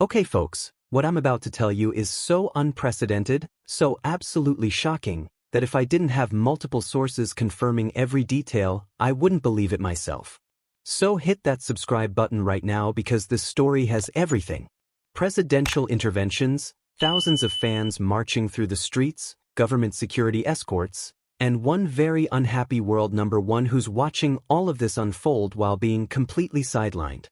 Okay folks, what I'm about to tell you is so unprecedented, so absolutely shocking, that if I didn't have multiple sources confirming every detail, I wouldn't believe it myself. So hit that subscribe button right now because this story has everything. Presidential interventions, thousands of fans marching through the streets, government security escorts, and one very unhappy world number one who's watching all of this unfold while being completely sidelined.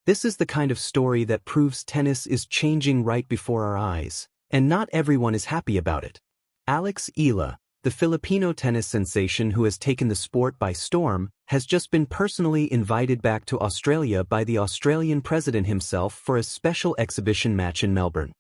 This is the kind of story that proves tennis is changing right before our eyes, and not everyone is happy about it. Alex EALA, the Filipino tennis sensation who has taken the sport by storm, has just been personally invited back to Australia by the Australian president himself for a special exhibition match in Melbourne.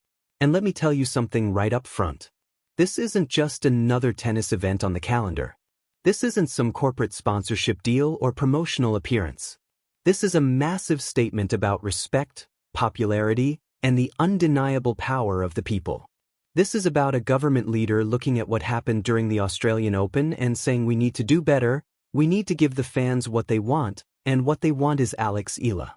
And let me tell you something right up front. This isn't just another tennis event on the calendar. This isn't some corporate sponsorship deal or promotional appearance. This is a massive statement about respect, popularity, and the undeniable power of the people. This is about a government leader looking at what happened during the Australian Open and saying we need to do better, we need to give the fans what they want, and what they want is Alex EALA.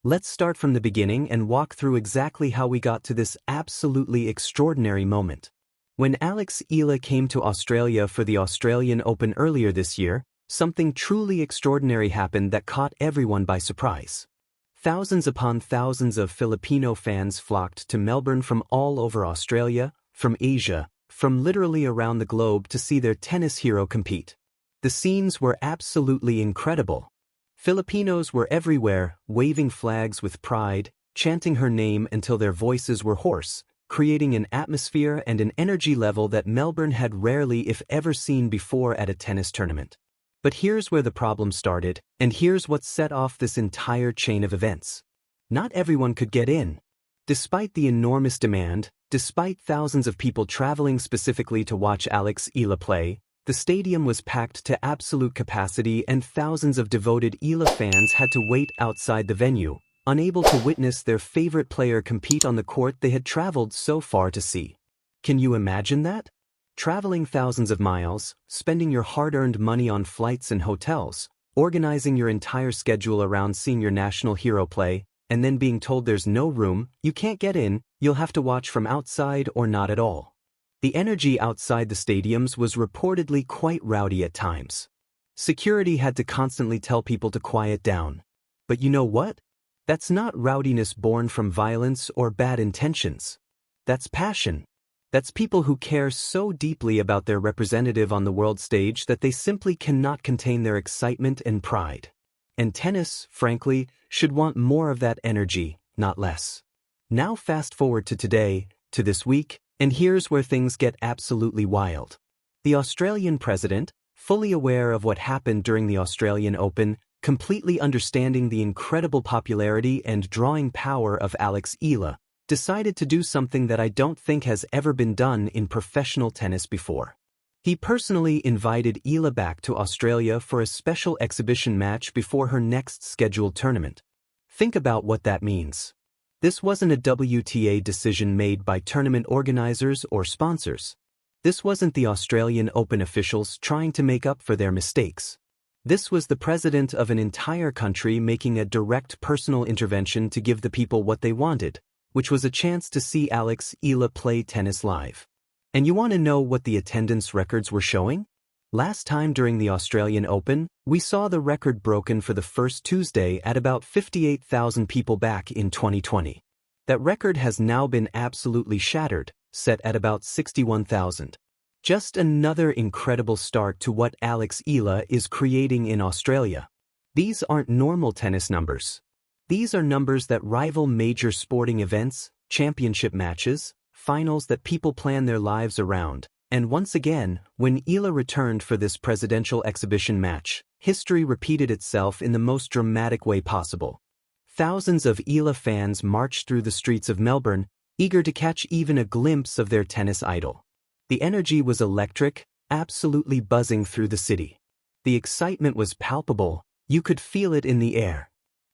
Let's start from the beginning and walk through exactly how we got to this absolutely extraordinary moment. When Alex EALA came to Australia for the Australian Open earlier this year, something truly extraordinary happened that caught everyone by surprise. Thousands upon thousands of Filipino fans flocked to Melbourne from all over Australia, from Asia, from literally around the globe to see their tennis hero compete. The scenes were absolutely incredible. Filipinos were everywhere, waving flags with pride, chanting her name until their voices were hoarse, creating an atmosphere and an energy level that Melbourne had rarely if ever seen before at a tennis tournament. But here's where the problem started, and here's what set off this entire chain of events. Not everyone could get in. Despite the enormous demand, despite thousands of people traveling specifically to watch Alex EALA play, the stadium was packed to absolute capacity and thousands of devoted EALA fans had to wait outside the venue, unable to witness their favorite player compete on the court they had traveled so far to see. Can you imagine that? Traveling thousands of miles, spending your hard-earned money on flights and hotels, organizing your entire schedule around seeing your national hero play, and then being told there's no room, you can't get in, you'll have to watch from outside or not at all. The energy outside the stadiums was reportedly quite rowdy at times. Security had to constantly tell people to quiet down. But you know what? That's not rowdiness born from violence or bad intentions. That's passion. That's people who care so deeply about their representative on the world stage that they simply cannot contain their excitement and pride. And tennis, frankly, should want more of that energy, not less. Now fast forward to today, to this week, and here's where things get absolutely wild. The Australian president, fully aware of what happened during the Australian Open, completely understanding the incredible popularity and drawing power of Alex EALA, decided to do something that I don't think has ever been done in professional tennis before. He personally invited EALA back to Australia for a special exhibition match before her next scheduled tournament. Think about what that means. This wasn't a WTA decision made by tournament organizers or sponsors. This wasn't the Australian Open officials trying to make up for their mistakes. This was the president of an entire country making a direct personal intervention to give the people what they wanted, which was a chance to see Alex EALA play tennis live. And you want to know what the attendance records were showing? Last time during the Australian Open, we saw the record broken for the first Tuesday at about 58,000 people back in 2020. That record has now been absolutely shattered, set at about 61,000. Just another incredible start to what Alex EALA is creating in Australia. These aren't normal tennis numbers. These are numbers that rival major sporting events, championship matches, finals that people plan their lives around. And once again, when EALA returned for this presidential exhibition match, history repeated itself in the most dramatic way possible. Thousands of EALA fans marched through the streets of Melbourne, eager to catch even a glimpse of their tennis idol. The energy was electric, absolutely buzzing through the city. The excitement was palpable, you could feel it in the air.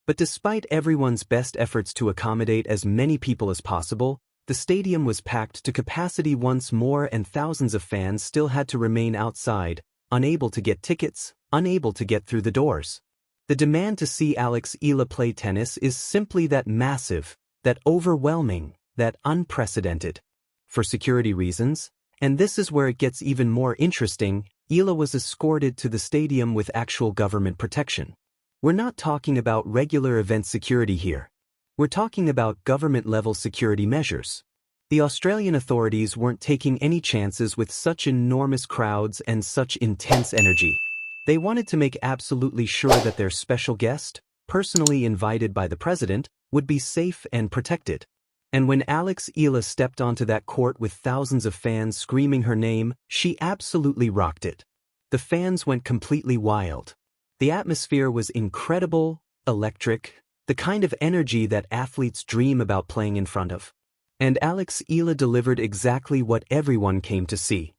But despite everyone's best efforts to accommodate as many people as possible, the stadium was packed to capacity once more and thousands of fans still had to remain outside, unable to get tickets, unable to get through the doors. The demand to see Alex EALA play tennis is simply that massive, that overwhelming, that unprecedented. For security reasons, and this is where it gets even more interesting, EALA was escorted to the stadium with actual government protection. We're not talking about regular event security here. We're talking about government-level security measures. The Australian authorities weren't taking any chances with such enormous crowds and such intense energy. They wanted to make absolutely sure that their special guest, personally invited by the president, would be safe and protected. And when Alex EALA stepped onto that court with thousands of fans screaming her name, she absolutely rocked it. The fans went completely wild. The atmosphere was incredible, electric, the kind of energy that athletes dream about playing in front of. And Alex EALA delivered exactly what everyone came to see.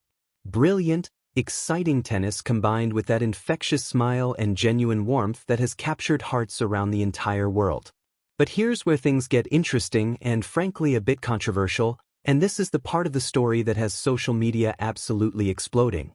Brilliant, exciting tennis combined with that infectious smile and genuine warmth that has captured hearts around the entire world. But here's where things get interesting and frankly a bit controversial, and this is the part of the story that has social media absolutely exploding.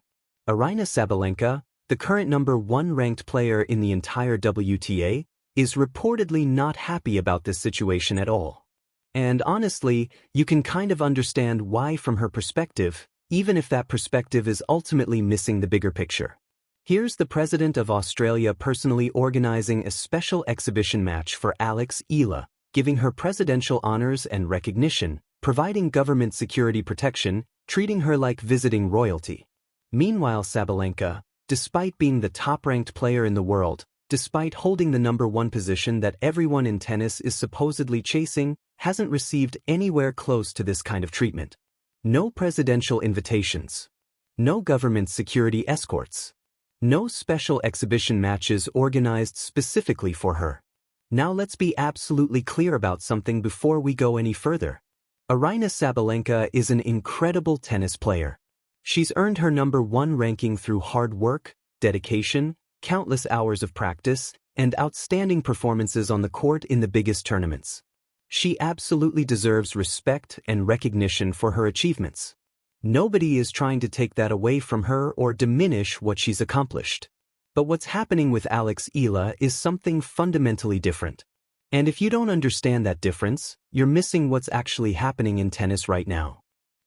Aryna Sabalenka, the current #1 ranked player in the entire WTA, is reportedly not happy about this situation at all. And honestly, you can kind of understand why from her perspective, even if that perspective is ultimately missing the bigger picture. Here's the president of Australia personally organizing a special exhibition match for Alex EALA, giving her presidential honors and recognition, providing government security protection, treating her like visiting royalty. Meanwhile, Sabalenka, despite being the top-ranked player in the world, despite holding the #1 position that everyone in tennis is supposedly chasing, hasn't received anywhere close to this kind of treatment. No presidential invitations. No government security escorts. No special exhibition matches organized specifically for her. Now let's be absolutely clear about something before we go any further. Aryna Sabalenka is an incredible tennis player. She's earned her #1 ranking through hard work, dedication, countless hours of practice, and outstanding performances on the court in the biggest tournaments. She absolutely deserves respect and recognition for her achievements. Nobody is trying to take that away from her or diminish what she's accomplished. But what's happening with Alex EALA is something fundamentally different. And if you don't understand that difference, you're missing what's actually happening in tennis right now.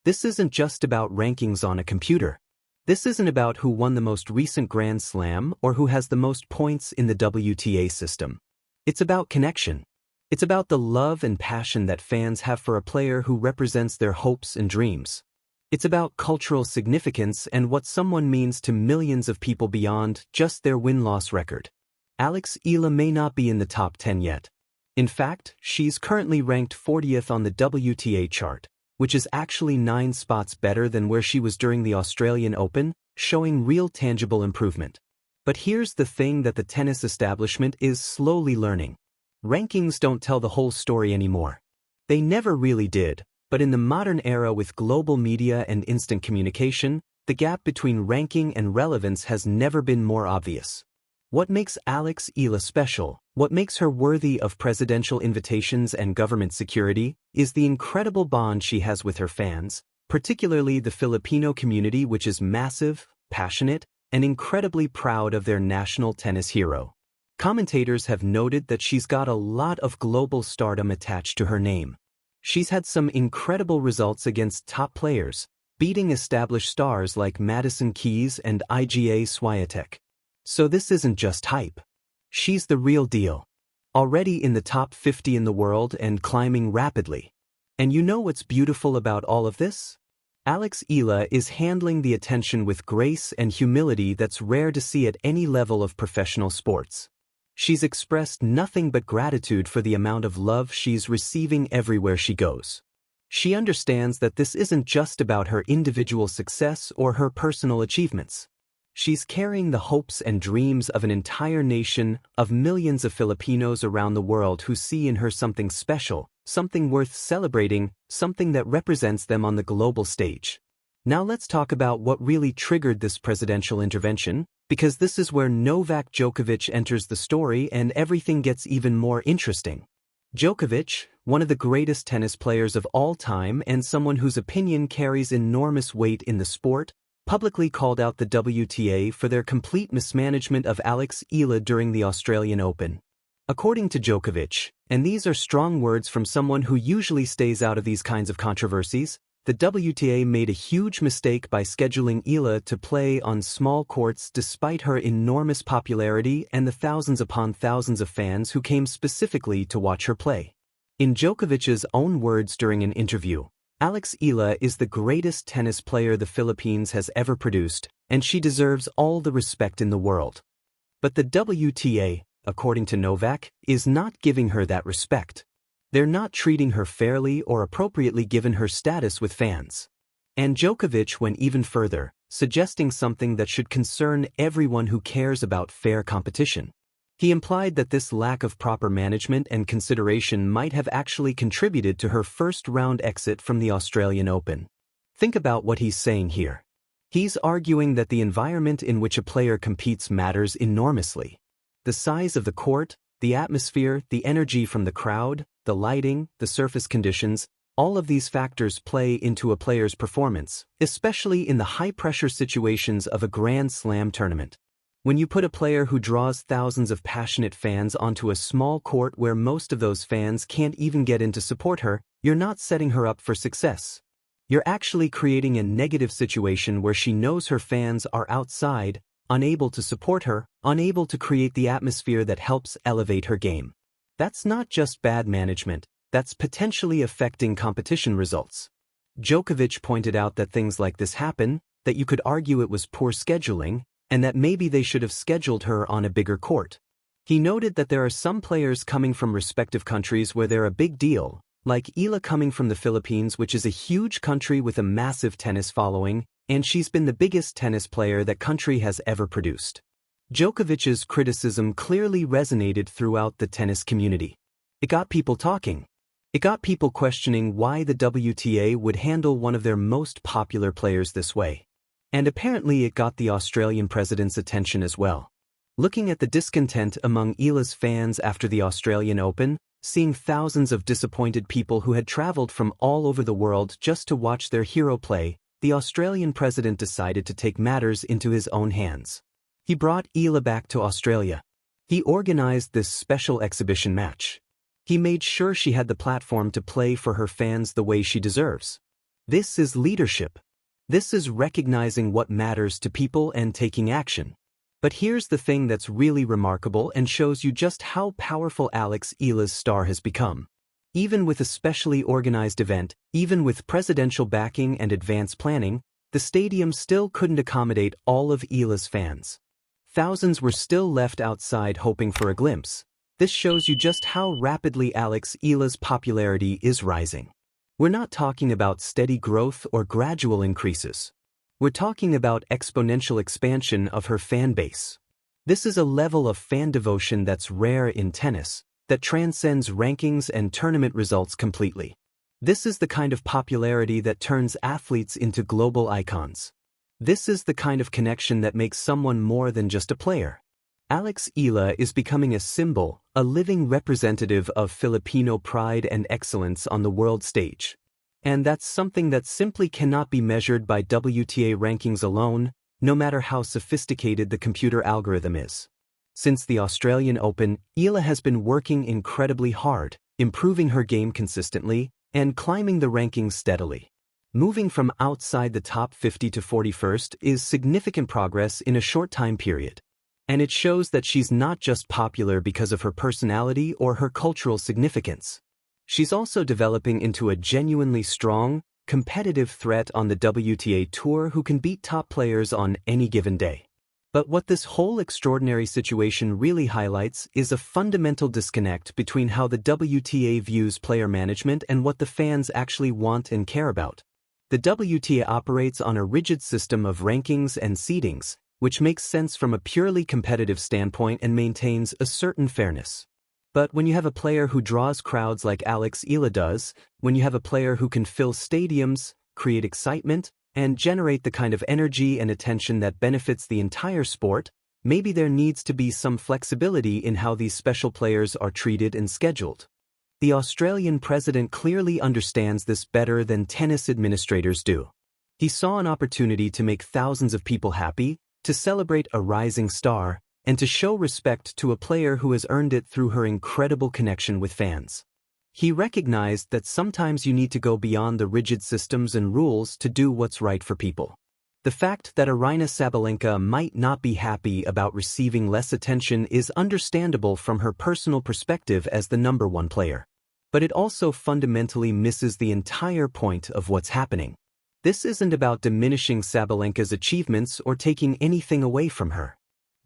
This isn't just about rankings on a computer. This isn't about who won the most recent Grand Slam or who has the most points in the WTA system. It's about connection. It's about the love and passion that fans have for a player who represents their hopes and dreams. It's about cultural significance and what someone means to millions of people beyond just their win-loss record. Alex EALA may not be in the top 10 yet. In fact, she's currently ranked 40th on the WTA chart, which is actually 9 spots better than where she was during the Australian Open, showing real tangible improvement. But here's the thing that the tennis establishment is slowly learning. Rankings don't tell the whole story anymore. They never really did, but in the modern era with global media and instant communication, the gap between ranking and relevance has never been more obvious. What makes Alex EALA special, what makes her worthy of presidential invitations and government security, is the incredible bond she has with her fans, particularly the Filipino community, which is massive, passionate, and incredibly proud of their national tennis hero. Commentators have noted that she's got a lot of global stardom attached to her name. She's had some incredible results against top players, beating established stars like Madison Keys and Iga Swiatek. So this isn't just hype. She's the real deal. Already in the top 50 in the world and climbing rapidly. And you know what's beautiful about all of this? Alex EALA is handling the attention with grace and humility that's rare to see at any level of professional sports. She's expressed nothing but gratitude for the amount of love she's receiving everywhere she goes. She understands that this isn't just about her individual success or her personal achievements. She's carrying the hopes and dreams of an entire nation, of millions of Filipinos around the world who see in her something special, something worth celebrating, something that represents them on the global stage. Now let's talk about what really triggered this presidential intervention, because this is where Novak Djokovic enters the story and everything gets even more interesting. Djokovic, one of the greatest tennis players of all time and someone whose opinion carries enormous weight in the sport, publicly called out the WTA for their complete mismanagement of Alex EALA during the Australian Open. According to Djokovic, and these are strong words from someone who usually stays out of these kinds of controversies, the WTA made a huge mistake by scheduling EALA to play on small courts despite her enormous popularity and the thousands upon thousands of fans who came specifically to watch her play. In Djokovic's own words during an interview, Alex EALA is the greatest tennis player the Philippines has ever produced, and she deserves all the respect in the world. But the WTA, according to Novak, is not giving her that respect. They're not treating her fairly or appropriately given her status with fans. And Djokovic went even further, suggesting something that should concern everyone who cares about fair competition. He implied that this lack of proper management and consideration might have actually contributed to her first-round exit from the Australian Open. Think about what he's saying here. He's arguing that the environment in which a player competes matters enormously. The size of the court, the atmosphere, the energy from the crowd, the lighting, the surface conditions, all of these factors play into a player's performance, especially in the high-pressure situations of a Grand Slam tournament. When you put a player who draws thousands of passionate fans onto a small court where most of those fans can't even get in to support her, you're not setting her up for success. You're actually creating a negative situation where she knows her fans are outside, unable to support her, unable to create the atmosphere that helps elevate her game. That's not just bad management, that's potentially affecting competition results. Djokovic pointed out that things like this happen, that you could argue it was poor scheduling, and that maybe they should have scheduled her on a bigger court. He noted that there are some players coming from respective countries where they're a big deal, like EALA coming from the Philippines, which is a huge country with a massive tennis following, and she's been the biggest tennis player that country has ever produced. Djokovic's criticism clearly resonated throughout the tennis community. It got people talking. It got people questioning why the WTA would handle one of their most popular players this way. And apparently it got the Australian president's attention as well. Looking at the discontent among EALA's fans after the Australian Open, seeing thousands of disappointed people who had traveled from all over the world just to watch their hero play, the Australian president decided to take matters into his own hands. He brought EALA back to Australia. He organized this special exhibition match. He made sure she had the platform to play for her fans the way she deserves. This is leadership. This is recognizing what matters to people and taking action. But here's the thing that's really remarkable and shows you just how powerful Alex EALA's star has become. Even with a specially organized event, even with presidential backing and advanced planning, the stadium still couldn't accommodate all of EALA's fans. Thousands were still left outside hoping for a glimpse. This shows you just how rapidly Alex EALA's popularity is rising. We're not talking about steady growth or gradual increases. We're talking about exponential expansion of her fan base. This is a level of fan devotion that's rare in tennis, that transcends rankings and tournament results completely. This is the kind of popularity that turns athletes into global icons. This is the kind of connection that makes someone more than just a player. Alex EALA is becoming a symbol, a living representative of Filipino pride and excellence on the world stage. And that's something that simply cannot be measured by WTA rankings alone, no matter how sophisticated the computer algorithm is. Since the Australian Open, EALA has been working incredibly hard, improving her game consistently, and climbing the rankings steadily. Moving from outside the top 50 to 41st is significant progress in a short time period. And it shows that she's not just popular because of her personality or her cultural significance. She's also developing into a genuinely strong, competitive threat on the WTA Tour who can beat top players on any given day. But what this whole extraordinary situation really highlights is a fundamental disconnect between how the WTA views player management and what the fans actually want and care about. The WTA operates on a rigid system of rankings and seedings, which makes sense from a purely competitive standpoint and maintains a certain fairness. But when you have a player who draws crowds like Alex EALA does, when you have a player who can fill stadiums, create excitement, and generate the kind of energy and attention that benefits the entire sport, maybe there needs to be some flexibility in how these special players are treated and scheduled. The Australian president clearly understands this better than tennis administrators do. He saw an opportunity to make thousands of people happy, to celebrate a rising star, and to show respect to a player who has earned it through her incredible connection with fans. He recognized that sometimes you need to go beyond the rigid systems and rules to do what's right for people. The fact that Aryna Sabalenka might not be happy about receiving less attention is understandable from her personal perspective as the #1 player. But it also fundamentally misses the entire point of what's happening. This isn't about diminishing Sabalenka's achievements or taking anything away from her.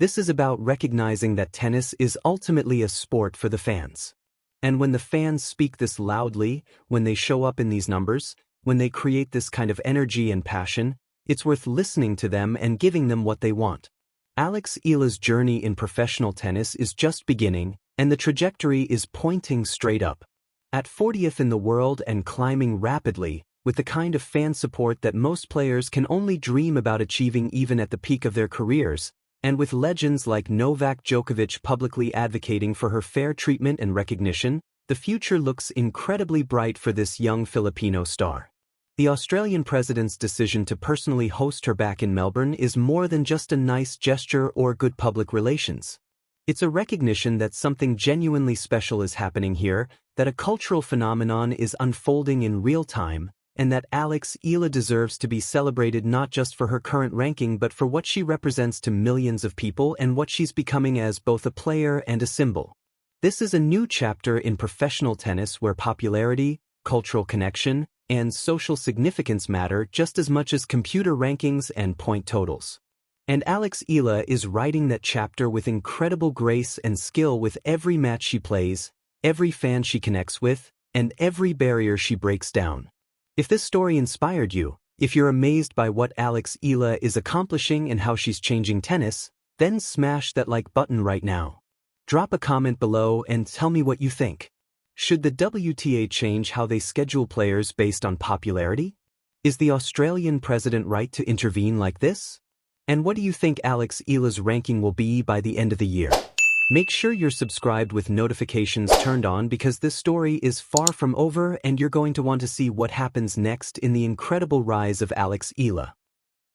This is about recognizing that tennis is ultimately a sport for the fans. And when the fans speak this loudly, when they show up in these numbers, when they create this kind of energy and passion, it's worth listening to them and giving them what they want. Alex EALA's journey in professional tennis is just beginning, and the trajectory is pointing straight up. At 40th in the world and climbing rapidly, with the kind of fan support that most players can only dream about achieving even at the peak of their careers, and with legends like Novak Djokovic publicly advocating for her fair treatment and recognition, the future looks incredibly bright for this young Filipino star. The Australian president's decision to personally host her back in Melbourne is more than just a nice gesture or good public relations. It's a recognition that something genuinely special is happening here, that a cultural phenomenon is unfolding in real time, and that Alex EALA deserves to be celebrated not just for her current ranking but for what she represents to millions of people and what she's becoming as both a player and a symbol. This is a new chapter in professional tennis where popularity, cultural connection, and social significance matter just as much as computer rankings and point totals. And Alex EALA is writing that chapter with incredible grace and skill with every match she plays, every fan she connects with, and every barrier she breaks down. If this story inspired you, if you're amazed by what Alex EALA is accomplishing and how she's changing tennis, then smash that like button right now. Drop a comment below and tell me what you think. Should the WTA change how they schedule players based on popularity? Is the Australian president right to intervene like this? And what do you think Alex EALA's ranking will be by the end of the year? Make sure you're subscribed with notifications turned on because this story is far from over and you're going to want to see what happens next in the incredible rise of Alex EALA.